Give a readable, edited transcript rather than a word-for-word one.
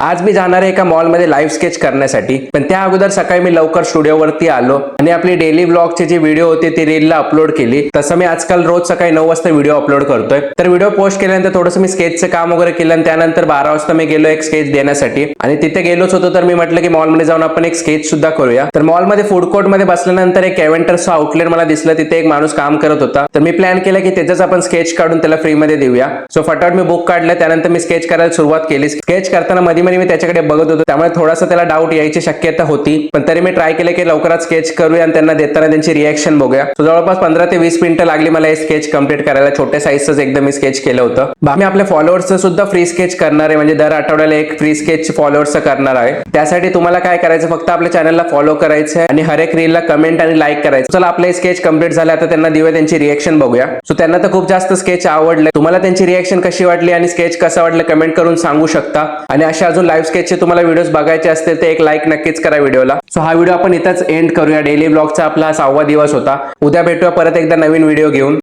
आज मी जाणार आहे एका मॉलमध्ये लाईव्ह स्केच करण्यासाठी, पण त्या अगोदर सकाळी मी लवकर स्टुडिओवरती आलो आणि आपली डेली व्लॉगचे जे व्हिडिओ होते ते रीलला अपलोड केली. तसं मी आजकाल रोज सकाळी 9 वाजता व्हिडिओ अपलोड करतोय. तर व्हिडिओ पोस्ट केल्यानंतर थोडंसं मी स्केचचं काम वगैरे केलं आणि त्यानंतर 12 वाजता मी गेलो एक स्केच देण्यासाठी आणि तिथे गेलोच होतो. तर मी म्हटलं की मॉलमध्ये जाऊन आपण एक स्केच सुद्धा करूया. तर मॉलमध्ये फूड कोर्टमध्ये बसल्यानंतर एक कॅव्हेंटरचं आउटलेट मला दिसलं, तिथे एक माणूस काम करत होता. तर मी प्लॅन केला की त्याचाच आपण स्केच काढून त्याला फ्रीमध्ये देऊया. सो फटाफट मी बुक काढलं, त्यानंतर मी स्केच करायला सुरुवात केली. स्केच करताना मध्ये मध्ये मी त्याच्याकडे बघत होतो, त्यामुळे थोडासा त्याला डाऊट यायची शक्यता होती, पण तरी मी ट्राय केले की लवकरात स्केच करूया आणि त्यांना देताना त्यांची रिएक्शन बघूया. सो जवळपास 15 ते 20 मिनिटं लागली मला हे स्केच कम्प्लीट करायला. छोट्या साईजच एकदम मी स्केच केलं होतं. मी आपल्या फॉलोअर्सचं सुद्धा फ्री स्केच करणार आहे, म्हणजे दर आठवड्याला एक फ्री स्केच फॉलोअर्सचं करणार आहे. त्यासाठी तुम्हाला काय करायचं, फक्त आपल्या चॅनलला फॉलो करायचं आणि हर एक रीलला कमेंट आणि लाईक करायचं. चला आपले स्केच कम्प्लीट झाले, आता त्यांना देऊया त्यांची रिएक्शन बघूया. सो त्यांना तर खूप जास्त स्केच आवडले. तुम्हाला त्यांची रिएक्शन कशी वाटली आणि स्केच कसं वाटलं कमेंट करून सांगू शकता. आणि अशा अजून लाईव्ह स्केचचे तुम्हाला व्हिडिओज बघायचे असतील तर एक लाईक नक्कीच करा व्हिडिओला. सो हा व्हिडिओ आपण इथंच एंड करूया. डेली ब्लॉगचा आपला 6वा दिवस होता. उद्या भेटूया परत एकदा नवीन व्हिडिओ घेऊन.